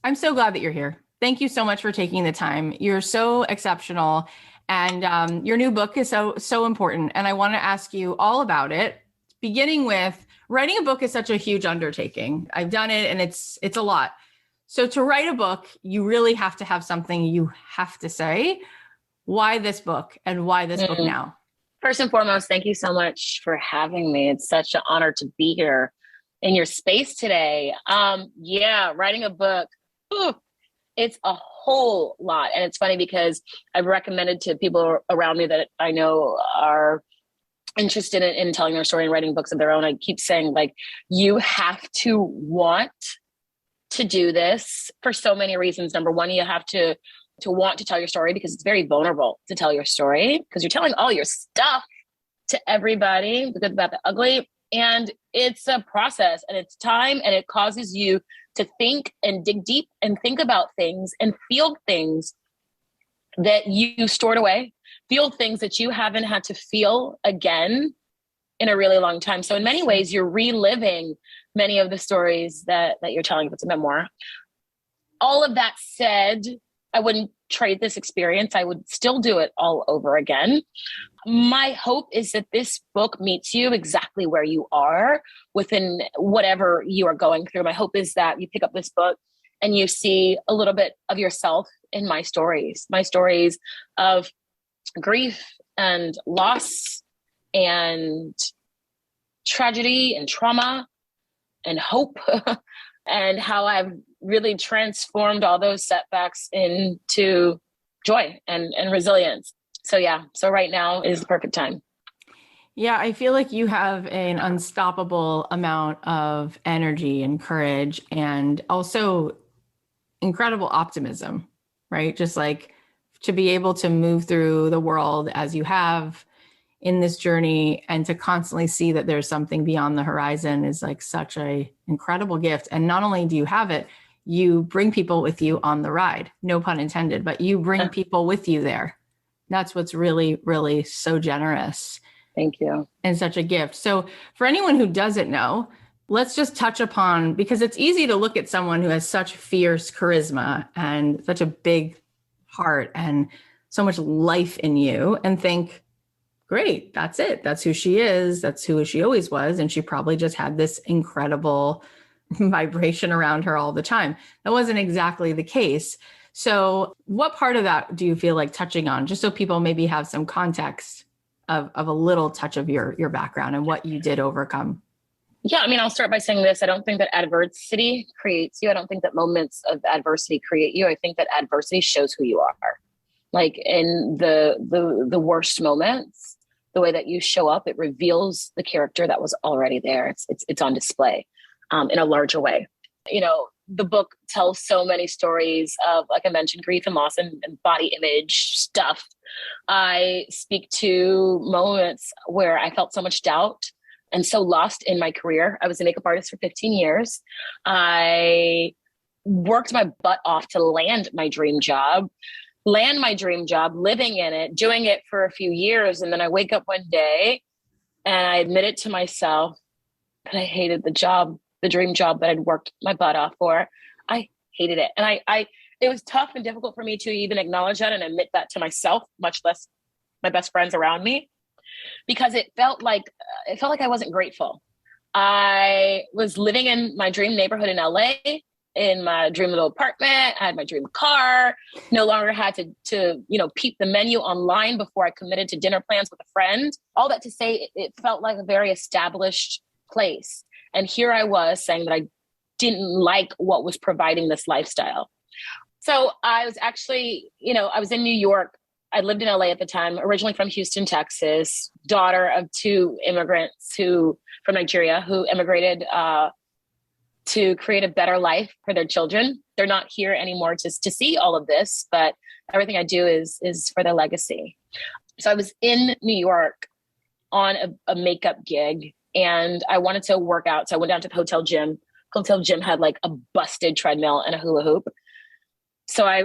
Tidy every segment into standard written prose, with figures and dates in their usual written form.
I'm so glad that you're here. Thank you so much for taking the time. You're so exceptional. And your new book is so important. And I want to ask you all about it, beginning with writing a book is such a huge undertaking. I've done it and it's a lot. So to write a book, you really have to have something you have to say. Why this book and why this book Mm. now? First and foremost, thank you so much for having me. It's such an honor to be here in your space today. Yeah, writing a book, whew, it's a whole lot. And it's funny because I've recommended to people around me that I know are interested in telling their story and writing books of their own. I keep saying, like, you have to want to do this for so many reasons. Number one, you have to want to tell your story because it's very vulnerable to tell your story because you're telling all your stuff to everybody, the good, the bad, the ugly. And it's a process and it's time and it causes you to think and dig deep and think about things and feel things that you stored away, feel things that you haven't had to feel again in a really long time. So in many ways, you're reliving many of the stories that you're telling if it's a memoir. All of that said, I wouldn't trade this experience. I would still do it all over again. My hope is that this book meets you exactly where you are within whatever you are going through. My hope is that you pick up this book and you see a little bit of yourself in my stories of grief and loss and tragedy and trauma and hope and how I've really transformed all those setbacks into joy and resilience. So yeah, so right now is the perfect time. Yeah, I feel like you have an unstoppable amount of energy and courage and also incredible optimism, right? Just like to be able to move through the world as you have in this journey and to constantly see that there's something beyond the horizon is like such a incredible gift. And not only do you have it, you bring people with you on the ride, no pun intended, but you bring people with you there. That's what's really, really so generous Thank you. and such a gift. So for anyone who doesn't know, let's just touch upon, because it's easy to look at someone who has such fierce charisma and such a big heart and so much life in you and think, great, that's it. That's who she is. That's who she always was. And she probably just had this incredible vibration around her all the time. That wasn't exactly the case. So what part of that do you feel like touching on, just so people maybe have some context of a little touch of your background and what you did overcome? Yeah, I mean, I'll start by saying this. I don't think that adversity creates you. I don't think that moments of adversity create you. I think that adversity shows who you are. Like in the worst moments, the way that you show up, it reveals the character that was already there. It's on display in a larger way. You know, the book tells so many stories of, like I mentioned, grief and loss and body image stuff. I speak to moments where I felt so much doubt and so lost in my career. I was a makeup artist for 15 years. I worked my butt off to land my dream job, living in it, doing it for a few years. And then I wake up one day and I admitted to myself that I hated the job, the dream job that I'd worked my butt off for. I hated it. And it was tough and difficult for me to even acknowledge that and admit that to myself, much less my best friends around me, because it felt like I wasn't grateful. I was living in my dream neighborhood in LA, in my dream little apartment. I had my dream car, no longer had to peep the menu online before I committed to dinner plans with a friend. All that to say, it felt like a very established place. And here I was saying that I didn't like what was providing this lifestyle. So I was actually, I was in New York. I lived in LA at the time, originally from Houston, Texas, daughter of two immigrants from Nigeria who immigrated to create a better life for their children. They're not here anymore to see all of this, but everything I do is for their legacy. So I was in New York on a makeup gig and I wanted to work out. So I went down to the hotel gym. Hotel gym had like a busted treadmill and a hula hoop. So I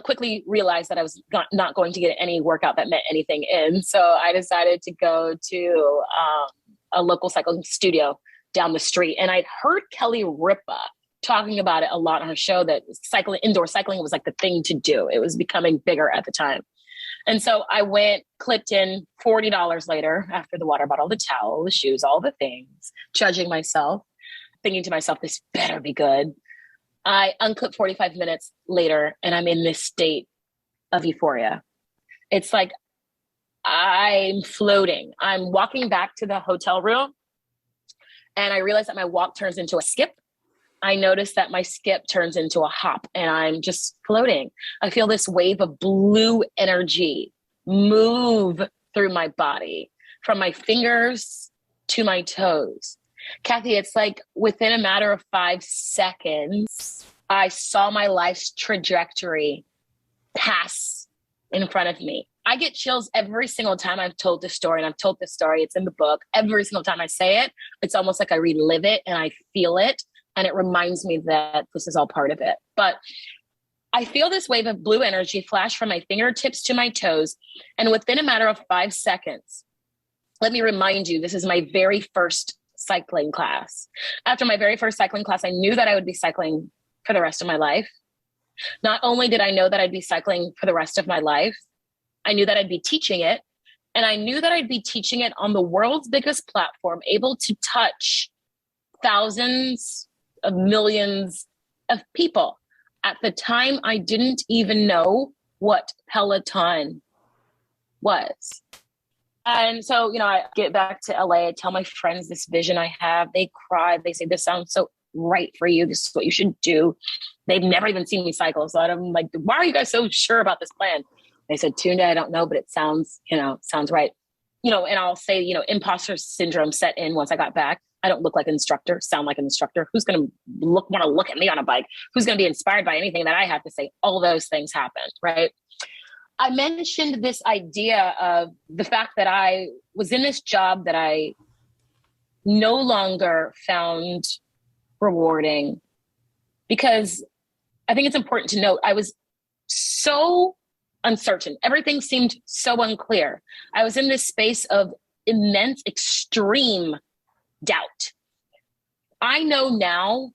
quickly realized that I was not going to get any workout that meant anything in. So I decided to go to a local cycling studio down the street. And I'd heard Kelly Ripa talking about it a lot on her show, that cycling, indoor cycling was like the thing to do. It was becoming bigger at the time. And so I went, clipped in $40 later after the water bottle, the towel, the shoes, all the things, judging myself, thinking to myself, this better be good. I unclipped 45 minutes later and I'm in this state of euphoria. It's like I'm floating. I'm walking back to the hotel room and I realize that my walk turns into a skip. I notice that my skip turns into a hop and I'm just floating. I feel this wave of blue energy move through my body from my fingers to my toes. Kathy, it's like within a matter of 5 seconds, I saw my life's trajectory pass in front of me. I get chills every single time I've told this story, and I've told this story. It's in the book. Every single time I say it, it's almost like I relive it and I feel it. And it reminds me that this is all part of it. But I feel this wave of blue energy flash from my fingertips to my toes. And within a matter of 5 seconds, let me remind you, this is my very first cycling class. After my very first cycling class, I knew that I would be cycling for the rest of my life. Not only did I know that I'd be cycling for the rest of my life, I knew that I'd be teaching it. And I knew that I'd be teaching it on the world's biggest platform, able to touch thousands of millions of people. At the time, I didn't even know what Peloton was. And so, I get back to LA, I tell my friends this vision I have. They cry. They say, this sounds so right for you. This is what you should do. They've never even seen me cycle. So I'm like, why are you guys so sure about this plan? They said, Tunde, I don't know, but it sounds right. And I'll say, imposter syndrome set in once I got back. I don't look like an instructor, sound like an instructor. Who's going to want to look at me on a bike? Who's going to be inspired by anything that I have to say? All those things happened, right? I mentioned this idea of the fact that I was in this job that I no longer found rewarding, because I think it's important to note I was so uncertain. Everything seemed so unclear. I was in this space of immense, extreme doubt. I know now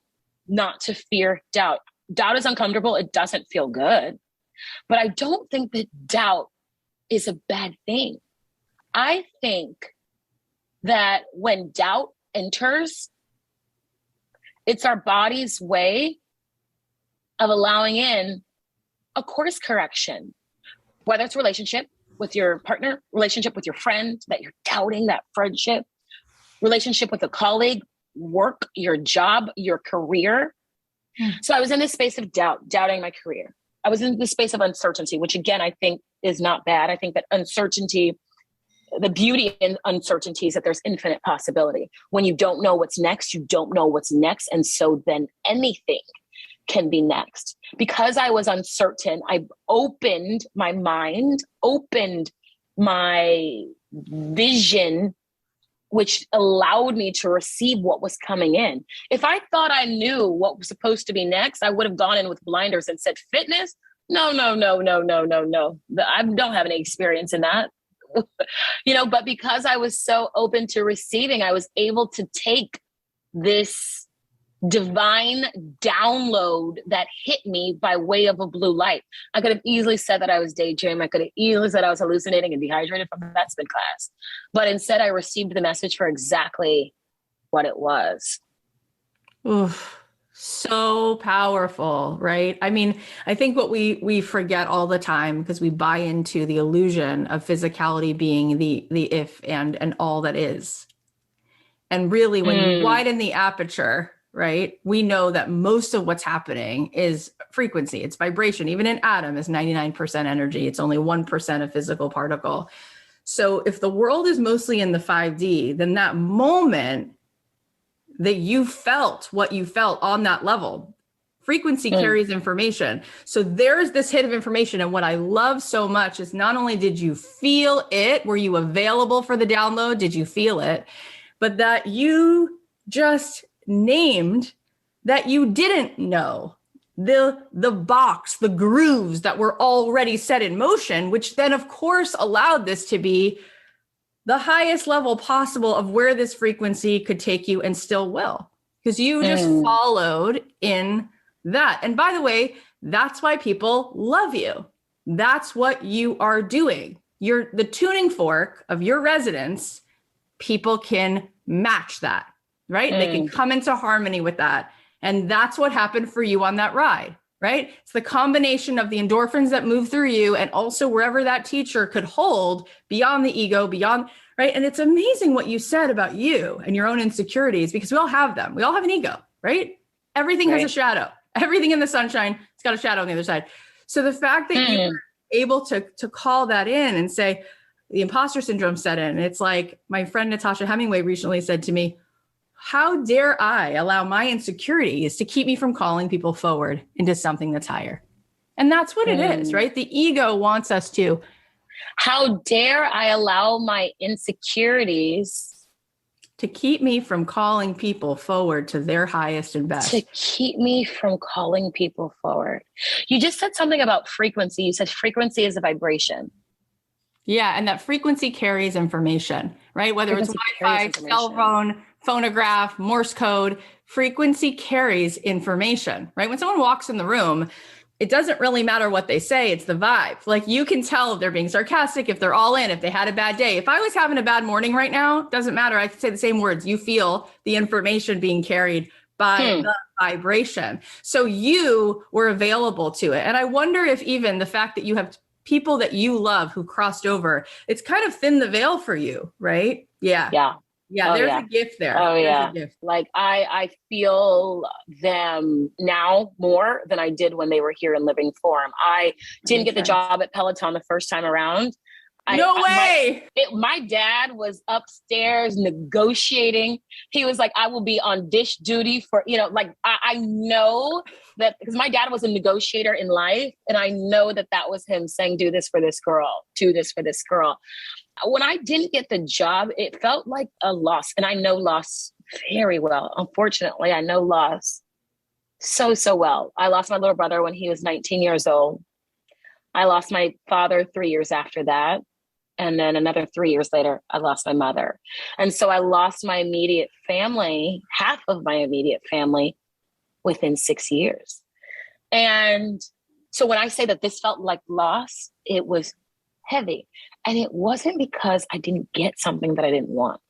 not to fear doubt. Doubt is uncomfortable. It doesn't feel good. But I don't think that doubt is a bad thing. I think that when doubt enters, it's our body's way of allowing in a course correction, whether it's relationship with your partner, relationship with your friend that you're doubting, that friendship, relationship with a colleague, work, your job, your career. So I was in this space of doubt, doubting my career. I was in this space of uncertainty, which again, I think is not bad. I think that uncertainty, the beauty in uncertainty is that there's infinite possibility. When you don't know what's next, you don't know what's next. And so then anything can be next. Because I was uncertain, I opened my mind, opened my vision, which allowed me to receive what was coming in. If I thought I knew what was supposed to be next, I would have gone in with blinders and said, fitness? No. I don't have any experience in that. But because I was so open to receiving, I was able to take this divine download that hit me by way of a blue light. I could have easily said that I was daydreaming. I could have easily said I was hallucinating and dehydrated from that spin class. But instead, I received the message for exactly what it was. Oof, so powerful, right? I mean, I think what we forget all the time, because we buy into the illusion of physicality being the if and all that is. And really, when you widen the aperture, right, we know that most of what's happening is frequency. It's vibration. Even an atom is 99% energy. It's only 1% a physical particle. So if the world is mostly in the 5D, then that moment that you felt what you felt on that level, frequency carries information. So there's this hit of information. And what I love so much is not only did you feel it, were you available for the download? Did you feel it? But that you just named that you didn't know, the box, the grooves that were already set in motion, which then of course allowed this to be the highest level possible of where this frequency could take you and still will. because you just followed in that. And by the way, that's why people love you. That's what you are doing. You're the tuning fork of your residents. People can match that, right? They can come into harmony with that. And that's what happened for you on that ride, right? It's the combination of the endorphins that move through you and also wherever that teacher could hold beyond the ego, beyond, right? And it's amazing what you said about you and your own insecurities, because we all have them. We all have an ego, right? Everything has a shadow. Everything in the sunshine, it's got a shadow on the other side. So the fact that you were able to call that in and say the imposter syndrome set in, it's like my friend Natasha Hemingway recently said to me, how dare I allow my insecurities to keep me from calling people forward into something that's higher? And that's what it is, right? The ego wants us to. How dare I allow my insecurities to keep me from calling people forward to their highest and best. To keep me from calling people forward. You just said something about frequency. You said frequency is a vibration. Yeah, and that frequency carries information, right? Whether it's Wi-Fi, cell phone, phonograph, Morse code, frequency carries information, right? When someone walks in the room, it doesn't really matter what they say. It's the vibe. Like you can tell if they're being sarcastic, if they're all in, if they had a bad day. If I was having a bad morning right now, doesn't matter. I could say the same words. You feel the information being carried by the vibration. So you were available to it. And I wonder if even the fact that you have people that you love who crossed over, it's kind of thinned the veil for you, right? Yeah. Yeah, there's a gift there. There's a gift. Like I feel them now more than I did when they were here in living form. I didn't get the job at Peloton the first time around. No way. My dad was upstairs negotiating. He was like, I will be on dish duty for, I know that because my dad was a negotiator in life. And I know that was him saying, do this for this girl, do this for this girl. When I didn't get the job, it felt like a loss. And I know loss very well. Unfortunately, I know loss so well. I lost my little brother when he was 19 years old. I lost my father 3 years after that. And then another 3 years later, I lost my mother. And so I lost my immediate family, half of my immediate family within 6 years. And so when I say that this felt like loss, it was heavy. And it wasn't because I didn't get something that I didn't want.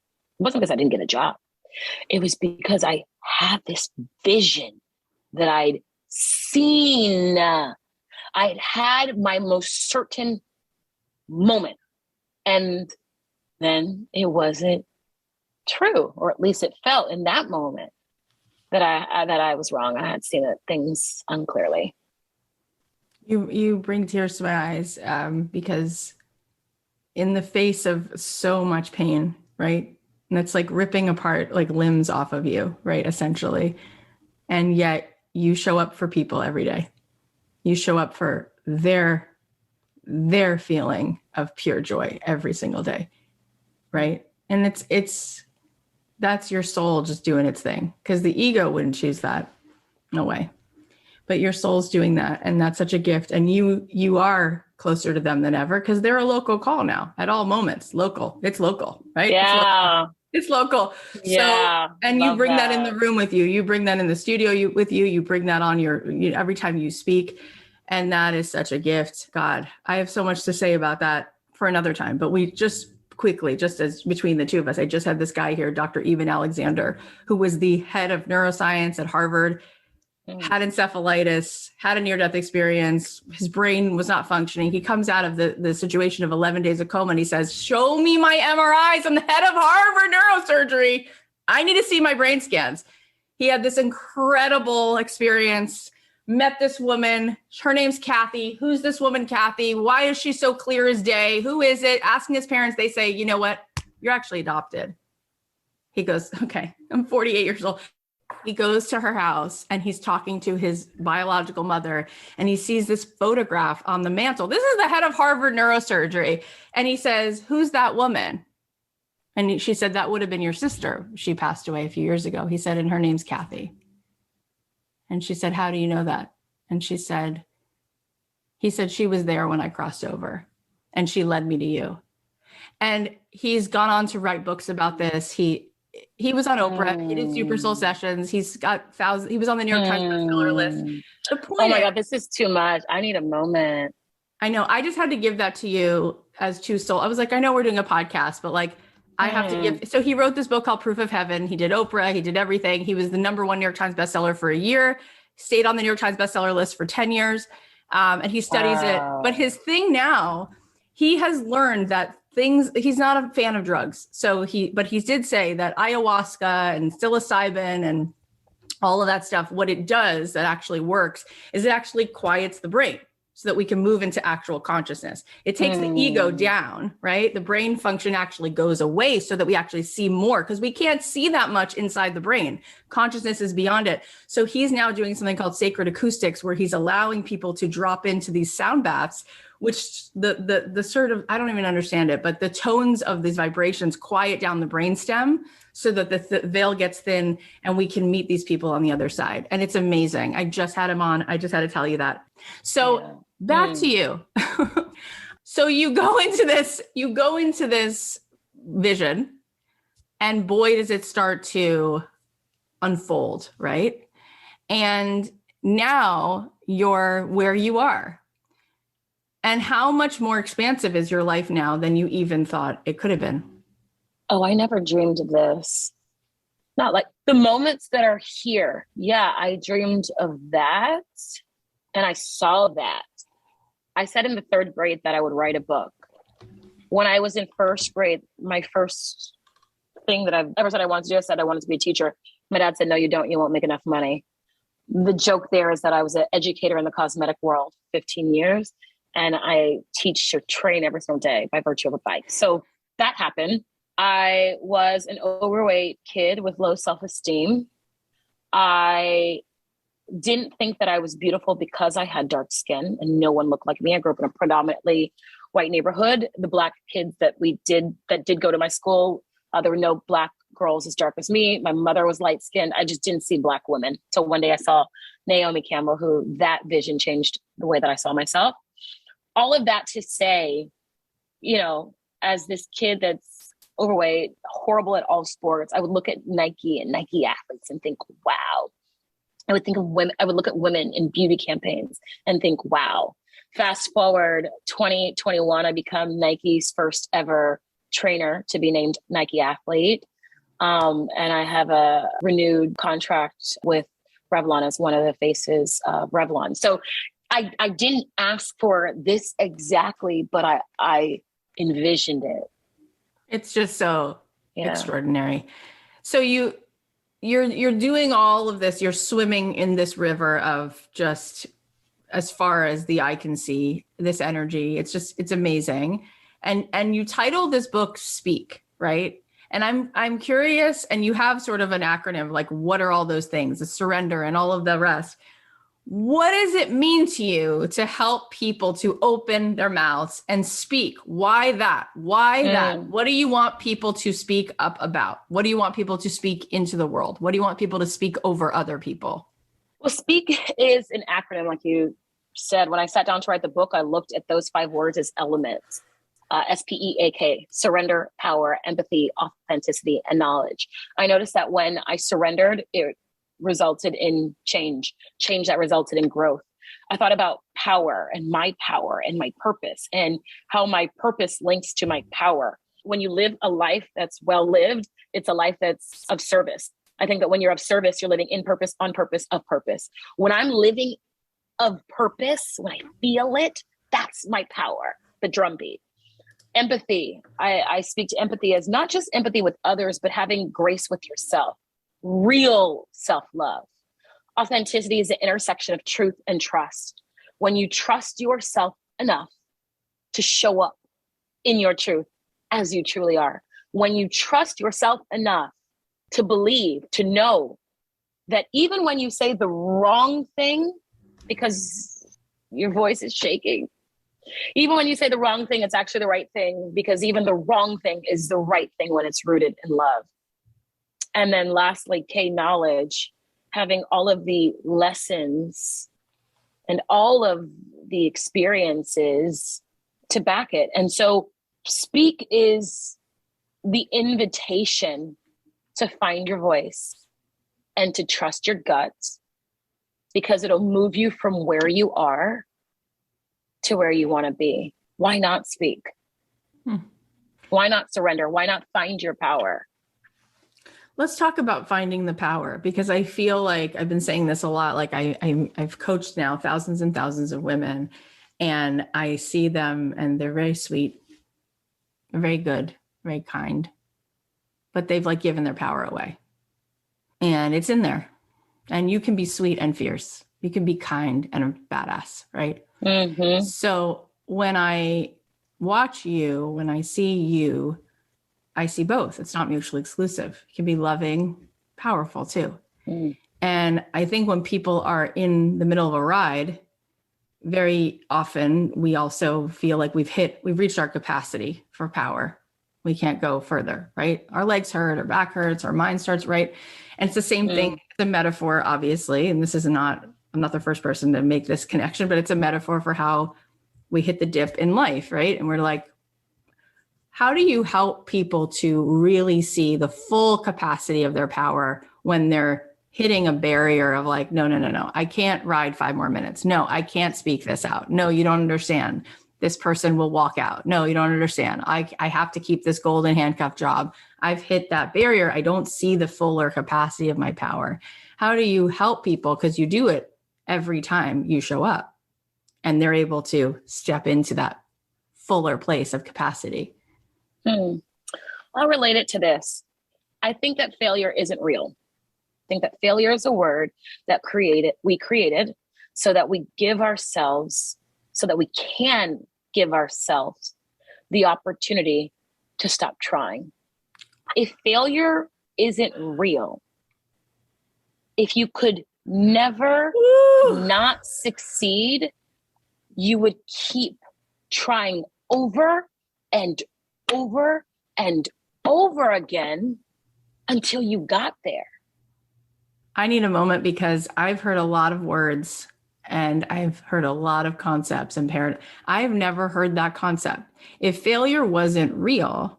It wasn't because I didn't get a job. It was because I had this vision that I'd seen. I'd had my most certain moment. And then it wasn't true, or at least it felt in that moment that I was wrong. I had seen things unclearly. You bring tears to my eyes because in the face of so much pain, right? And it's like ripping apart like limbs off of you, right? Essentially. And yet you show up for people every day. You show up for their feeling of pure joy every single day, right? And that's your soul just doing its thing, because the ego wouldn't choose that. No way. But your soul's doing that, and that's such a gift. And you are closer to them than ever, because they're a local call now at all moments. Local. It's local, right? Yeah. It's local. Yeah. So, and you bring that in the room with you. You bring that in the studio with you. You bring that on every time you speak. And that is such a gift. God, I have so much to say about that for another time, but we just quickly, just as between the two of us, I just had this guy here, Dr. Evan Alexander, who was the head of neuroscience at Harvard, had encephalitis, had a near-death experience. His brain was not functioning. He comes out of the situation of 11 days of coma and he says, show me my MRIs. I'm the head of Harvard neurosurgery. I need to see my brain scans. He had this incredible experience, met this woman. Her name's Kathy. Who's this woman, Kathy? Why is she so clear as day? Who is it? Asking his parents, they say, you know what? You're actually adopted. He goes, okay, I'm 48 years old. He goes to her house and he's talking to his biological mother and he sees this photograph on the mantle. This is the head of Harvard neurosurgery. And he says, who's that woman? And she said, that would have been your sister. She passed away a few years ago. He said, and her name's Kathy. And she said, how do you know that? And he said, she was there when I crossed over and she led me to you. And he's gone on to write books about this. he was on Oprah. He did Super Soul Sessions. He's got thousands. He was on the New York Times bestseller list. The point oh my God, this is too much. I need a moment. I know. I just had to give that to you as Choose Soul. I was like, I know we're doing a podcast, but like, I have to give. So he wrote this book called Proof of Heaven. He did Oprah. He did everything. He was the #1 New York Times bestseller for a year, stayed on the New York Times bestseller list for 10 years. And he studies it. But his thing now, he has learned that he's not a fan of drugs. But he did say that ayahuasca and psilocybin and all of that stuff, what it does that actually works is it actually quiets the brain so that we can move into actual consciousness. It takes the ego down, right? The brain function actually goes away so that we actually see more, because we can't see that much inside the brain. Consciousness is beyond it. So he's now doing something called sacred acoustics, where he's allowing people to drop into these sound baths, which the sort of, I don't even understand it, but the tones of these vibrations quiet down the brainstem so that the veil gets thin and we can meet these people on the other side. And it's amazing. I just had him on. I just had to tell you that. So back to you. So you go into this vision, and boy, does it start to unfold, right? And now you're where you are. And how much more expansive is your life now than you even thought it could have been? Oh, I never dreamed of this. Not like the moments that are here. Yeah, I dreamed of that. And I saw that. I said in the 3rd grade that I would write a book. When I was in 1st grade, my first thing that I've ever said I wanted to do, I said I wanted to be a teacher. My dad said, no, you don't. You won't make enough money. The joke there is that I was an educator in the cosmetic world, 15 years. And I teach or train every single day by virtue of a bike. So that happened. I was an overweight kid with low self-esteem. I didn't think that I was beautiful because I had dark skin and no one looked like me. I grew up in a predominantly white neighborhood. The Black kids that did go to my school, there were no Black girls as dark as me. My mother was light skinned. I just didn't see Black women. So one day I saw Naomi Campbell, who that vision changed the way that I saw myself. All of that to say, as this kid that's overweight, horrible at all sports, I would look at Nike and Nike athletes and think, wow. I would think of women. I would look at women in beauty campaigns and think, wow. Fast forward 2021, I become Nike's first ever trainer to be named Nike athlete. And I have a renewed contract with Revlon as one of the faces of Revlon. So I didn't ask for this exactly, but I envisioned it. It's just so extraordinary. So you're doing all of this. You're swimming in this river of just, as far as the eye can see, this energy. It's amazing. And you titled this book Speak, right? And I'm curious, and you have sort of an acronym, like what are all those things, the surrender and all of the rest. What does it mean to you to help people to open their mouths and speak? Why that? Why that? What do you want people to speak up about? What do you want people to speak into the world? What do you want people to speak over other people? Well, SPEAK is an acronym, like you said. When I sat down to write the book, I looked at those 5 words as elements. SPEAK, surrender, power, empathy, authenticity, and knowledge. I noticed that when I surrendered, it resulted in change that resulted in growth. I thought about power and my purpose and how my purpose links to my power. When you live a life that's well lived, it's a life that's of service. I think that when you're of service, you're living in purpose, on purpose, of purpose. When I'm living of purpose, when I feel it, that's my power, the drumbeat. Empathy. I speak to empathy as not just empathy with others, but having grace with yourself. Real self-love. Authenticity is the intersection of truth and trust. When you trust yourself enough to show up in your truth as you truly are. When you trust yourself enough to believe, to know that even when you say the wrong thing, because your voice is shaking, even when you say the wrong thing, it's actually the right thing, because even the wrong thing is the right thing when it's rooted in love. And then lastly, K, knowledge, having all of the lessons and all of the experiences to back it. And so Speak is the invitation to find your voice and to trust your guts, because it'll move you from where you are to where you want to be. Why not speak? Why not surrender? Why not find your power? Let's talk about finding the power, because I feel like I've been saying this a lot. Like I've coached now thousands and thousands of women, and I see them and they're very sweet, very good, very kind, but they've like given their power away, and it's in there. And you can be sweet and fierce. You can be kind and a badass, right? Mm-hmm. So when I watch you, when I see you, I see both. It's not mutually exclusive. You can be loving, powerful too. And I think when people are in the middle of a ride, very often we also feel like we've reached our capacity for power. We can't go further, right? Our legs hurt, our back hurts, our mind starts, right? And it's the same thing. It's a metaphor, obviously. And I'm not the first person to make this connection, but it's a metaphor for how we hit the dip in life, right? And we're like, how do you help people to really see the full capacity of their power when they're hitting a barrier of like, no, I can't ride 5 more minutes. No, I can't speak this out. No, you don't understand. This person will walk out. No, you don't understand. I have to keep this golden handcuff job. I've hit that barrier. I don't see the fuller capacity of my power. How do you help people? Because you do it every time you show up, and they're able to step into that fuller place of capacity. I'll relate it to this. I think that failure isn't real. I think that failure is a word that we created so that we can give ourselves the opportunity to stop trying. If failure isn't real, if you could never not succeed, you would keep trying over and over and over again until you got there. I need a moment, because I've heard a lot of words and I've heard a lot of concepts and I've never heard that concept. If failure wasn't real,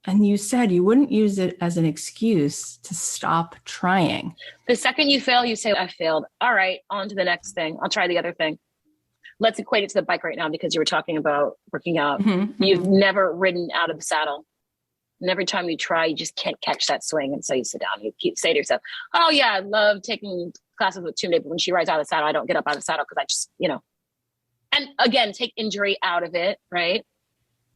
and you said you wouldn't use it as an excuse to stop trying. The second you fail, you say, I failed. All right, on to the next thing. I'll try the other thing. Let's equate it to the bike right now, because you were talking about working out. You've never ridden out of the saddle. And every time you try, you just can't catch that swing. And so you sit down and you say to yourself, oh yeah, I love taking classes with Tunde, but when she rides out of the saddle, I don't get up out of the saddle because I just, and again, take injury out of it, right?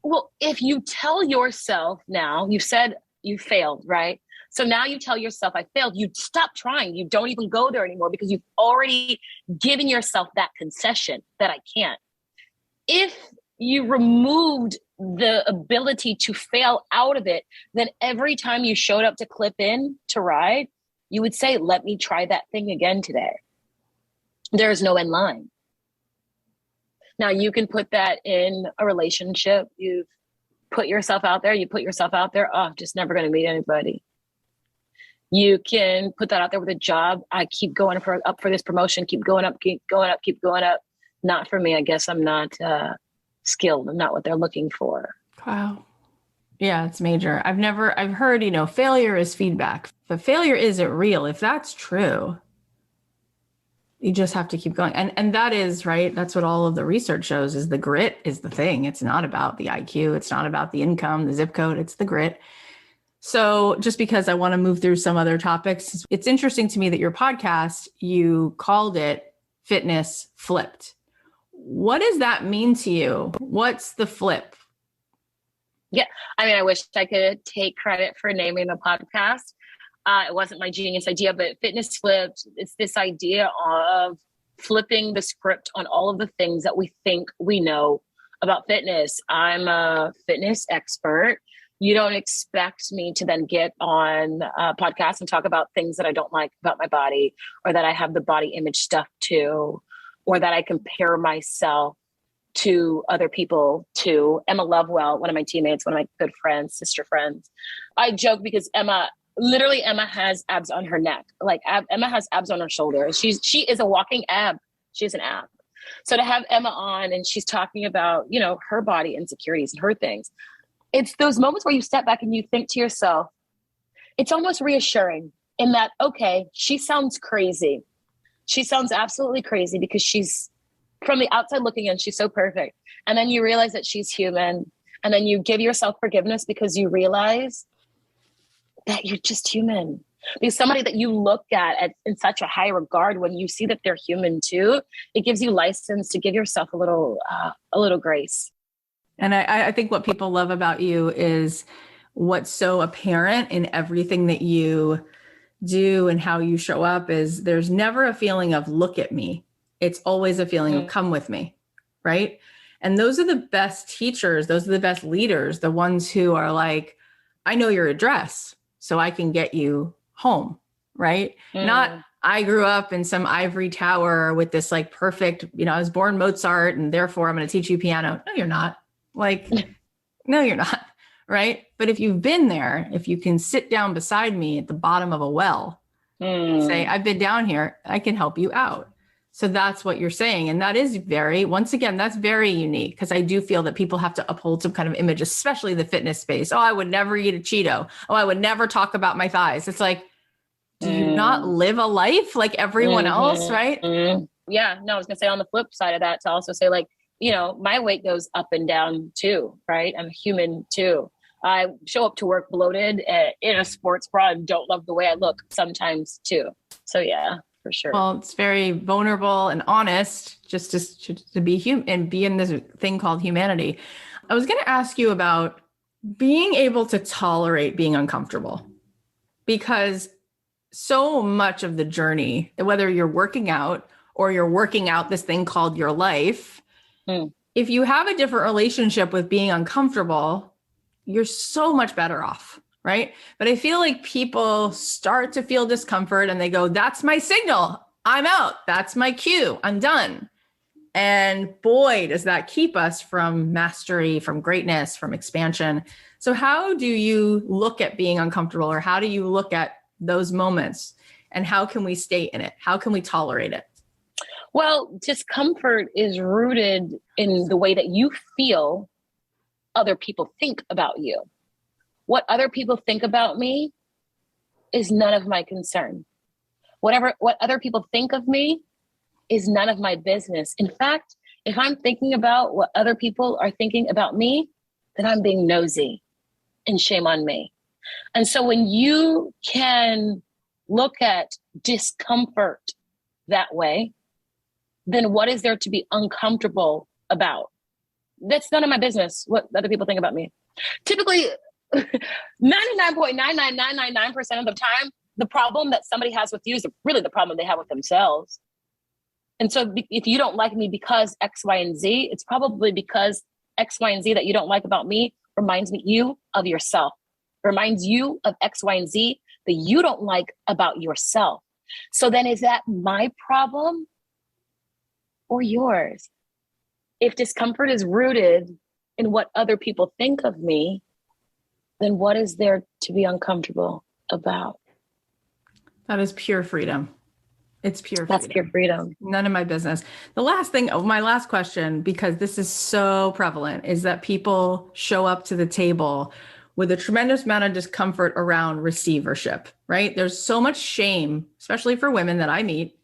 Well, if you tell yourself now, you've said you failed, right? So now you tell yourself, I failed. You stop trying. You don't even go there anymore because you've already given yourself that concession that I can't. If you removed the ability to fail out of it, then every time you showed up to clip in to ride, you would say, let me try that thing again today. There's no end line. Now you can put that in a relationship. You've put yourself out there. Oh, just never going to meet anybody. You can put that out there with a job. I keep going up for this promotion, keep going up. Not for me. I guess I'm not skilled. I'm not what they're looking for. Wow. Yeah, it's major. I've heard, failure is feedback, but failure isn't real. If that's true, you just have to keep going. And that is right. That's what all of the research shows, is the grit is the thing. It's not about the IQ. It's not about the income, the zip code. It's the grit. So just because I want to move through some other topics, it's interesting to me that your podcast, you called it Fitness Flipped. What does that mean to you? What's the flip? Yeah. I mean, I wish I could take credit for naming the podcast. It wasn't my genius idea, but Fitness Flipped, it's this idea of flipping the script on all of the things that we think we know about fitness. I'm a fitness expert. You don't expect me to then get on a podcast and talk about things that I don't like about my body, or that I have the body image stuff to, or that I compare myself to other people, to Emma Lovewell, one of my teammates, one of my good friends, sister friends. I joke because Emma has abs on her neck. Like Emma has abs on her shoulders. She is a walking ab. She is an ab. So to have Emma on and she's talking about, her body insecurities and her things, it's those moments where you step back and you think to yourself, it's almost reassuring in that, okay, she sounds crazy. She sounds absolutely crazy because she's from the outside looking in, she's so perfect. And then you realize that she's human. And then you give yourself forgiveness because you realize that you're just human. Because somebody that you look at in such a high regard, when you see that they're human too, it gives you license to give yourself a little grace. And I think what people love about you is what's so apparent in everything that you do and how you show up is there's never a feeling of look at me. It's always a feeling of come with me, right? And those are the best teachers. Those are the best leaders, the ones who are like, I know your address, so I can get you home, right? Not, I grew up in some ivory tower with this like perfect, I was born Mozart and therefore I'm going to teach you piano. No, you're not. Like, no, you're not, right? But if you've been there, if you can sit down beside me at the bottom of a well, say, I've been down here, I can help you out. So that's what you're saying. And that is once again, that's very unique because I do feel that people have to uphold some kind of image, especially the fitness space. Oh, I would never eat a Cheeto. Oh, I would never talk about my thighs. It's like, do you not live a life like everyone else, right? Yeah, no, I was gonna say on the flip side of that to also say like, my weight goes up and down too, right? I'm human too. I show up to work bloated in a sports bra and don't love the way I look sometimes too. So yeah. For sure. Well, it's very vulnerable and honest just to be human and be in this thing called humanity. I was going to ask you about being able to tolerate being uncomfortable, because so much of the journey, whether you're working out or you're working out this thing called your life, if you have a different relationship with being uncomfortable, you're so much better off. Right. But I feel like people start to feel discomfort and they go, that's my signal. I'm out. That's my cue. I'm done. And boy, does that keep us from mastery, from greatness, from expansion. So how do you look at being uncomfortable, or how do you look at those moments, and how can we stay in it? How can we tolerate it? Well, discomfort is rooted in the way that you feel other people think about you. What other people think about me is none of my concern. What other people think of me is none of my business. In fact, if I'm thinking about what other people are thinking about me, then I'm being nosy, and shame on me. And so when you can look at discomfort that way, then what is there to be uncomfortable about? That's none of my business what other people think about me. Typically, 99.99999% of the time, the problem that somebody has with you is really the problem they have with themselves. And so if you don't like me because X, Y, and Z, it's probably because X, Y, and Z that you don't like about me reminds you of yourself, reminds you of X, Y, and Z that you don't like about yourself. So then is that my problem or yours? If discomfort is rooted in what other people think of me, then what is there to be uncomfortable about? That is pure freedom. It's pure freedom. That's pure freedom. None of my business. The last thing, my last question, because this is so prevalent, is that people show up to the table with a tremendous amount of discomfort around receivership, right? There's so much shame, especially for women that I meet,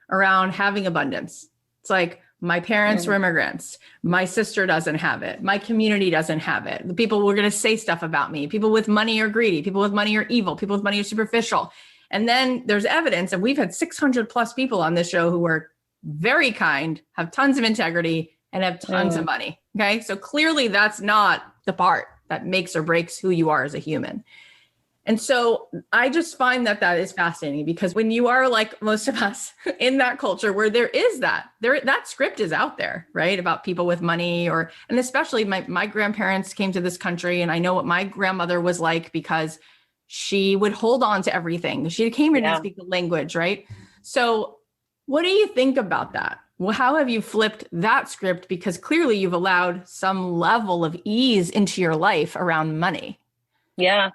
around having abundance. It's like, my parents were immigrants. My sister doesn't have it. My community doesn't have it. The people were going to say stuff about me. People with money are greedy. People with money are evil. People with money are superficial. And then there's evidence, and we've had 600 plus people on this show who are very kind, have tons of integrity, and have tons of money. Okay. So clearly that's not the part that makes or breaks who you are as a human. And so I just find that is fascinating, because when you are like most of us in that culture where there is that script is out there, right? About people with money, and especially my grandparents came to this country, and I know what my grandmother was like, because she would hold on to everything. She came here to speak the language, right? So what do you think about that? Well, how have you flipped that script? Because clearly you've allowed some level of ease into your life around money. Yeah.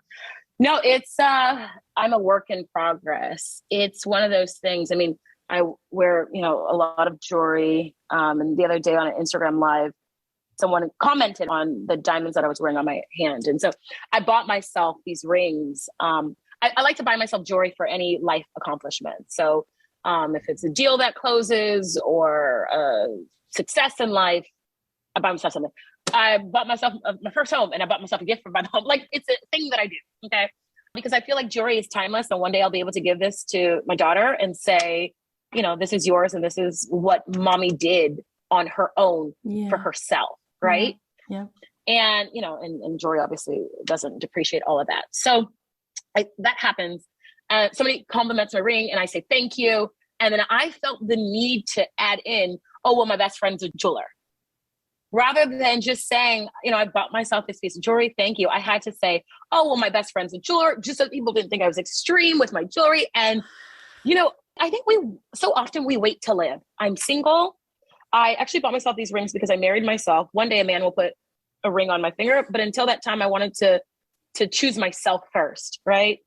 No, it's, I'm a work in progress. It's one of those things. I mean, I wear, a lot of jewelry. And the other day on an Instagram Live, someone commented on the diamonds that I was wearing on my hand. And so I bought myself these rings. I like to buy myself jewelry for any life accomplishment. So if it's a deal that closes or success in life, I buy myself something. I bought myself my first home, and I bought myself a gift for my home. Like, it's a thing that I do. Okay. Because I feel like jewelry is timeless. And one day I'll be able to give this to my daughter and say, this is yours. And this is what mommy did on her own for herself. Right. Yeah. And, and jewelry obviously doesn't depreciate all of that. So that happens. Somebody compliments my ring and I say, thank you. And then I felt the need to add in, oh, well, my best friend's a jeweler. Rather than just saying, I bought myself this piece of jewelry, thank you. I had to say, oh, well, my best friend's a jeweler, just so people didn't think I was extreme with my jewelry. And, I think so often we wait to live. I'm single. I actually bought myself these rings because I married myself. One day a man will put a ring on my finger, but until that time, I wanted to choose myself first, right?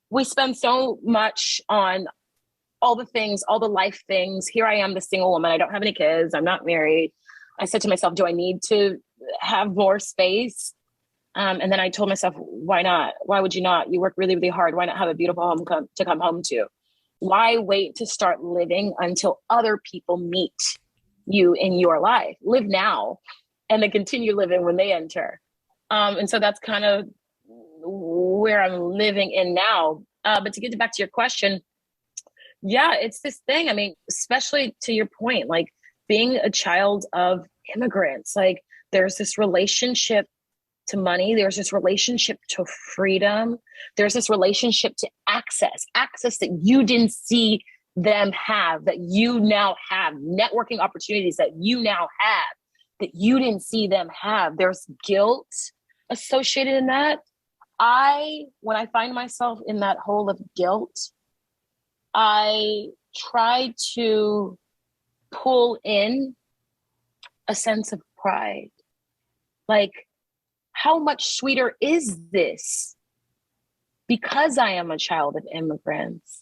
We spend so much on all the things, all the life things. Here I am, the single woman. I don't have any kids. I'm not married. I said to myself, do I need to have more space? And then I told myself, why not? Why would you not? You work really, really hard. Why not have a beautiful home to come home to? Why wait to start living until other people meet you in your life? Live now and then continue living when they enter. And so that's kind of where I'm living in now. But to get back to your question, yeah, it's this thing. I mean, especially to your point, like, being a child of immigrants, like, there's this relationship to money. There's this relationship to freedom. There's this relationship to access that you didn't see them have, that you now have, networking opportunities that you now have, that you didn't see them have. There's guilt associated in that. When I find myself in that hole of guilt, I try to pull in a sense of pride. Like, how much sweeter is this because I am a child of immigrants?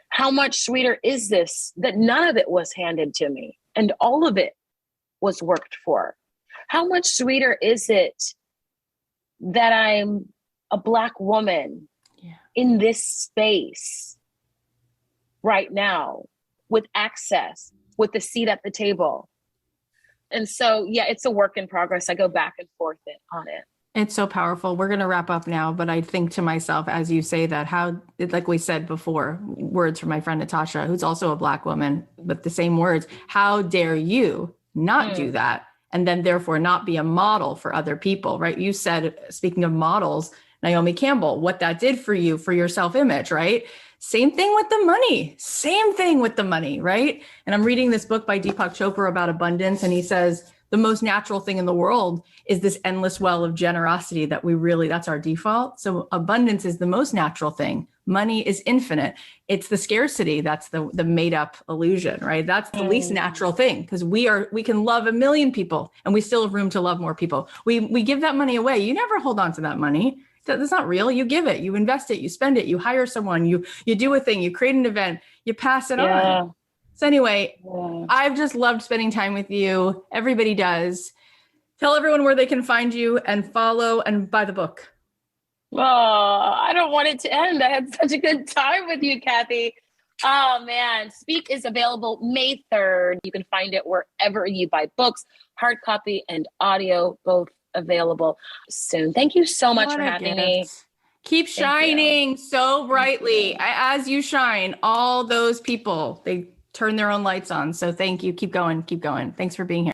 How much sweeter is this that none of it was handed to me and all of it was worked for? How much sweeter is it that I'm a Black woman in this space right now with access, with the seat at the table? And so, yeah, it's a work in progress. I go back and forth on it. It's so powerful. We're going to wrap up now, but I think to myself, as you say that, like we said before, words from my friend Natasha, who's also a Black woman, but the same words, how dare you not do that? And then therefore not be a model for other people, right? You said, speaking of models, Naomi Campbell, what that did for you, for your self-image, right? Same thing with the money, right? And I'm reading this book by Deepak Chopra about abundance. And he says, the most natural thing in the world is this endless well of generosity that's our default. So abundance is the most natural thing. Money is infinite. It's the scarcity. That's the made up illusion, right? That's the least natural thing, because we can love 1 million people and we still have room to love more people. We give that money away. You never hold on to that money. That's not real. You give it, you invest it, you spend it, you hire someone, you do a thing, you create an event, you pass it on. So anyway, I've just loved spending time with you. Everybody does. Tell everyone where they can find you and follow and buy the book. Oh, I don't want it to end. I had such a good time with you, Kathy. Oh man, Speak is available May 3rd. You can find it wherever you buy books, hard copy and audio, both available soon. Thank you so much for having me. Keep shining so brightly. As you shine, all those people, they turn their own lights on. So thank you. Keep going. Thanks for being here.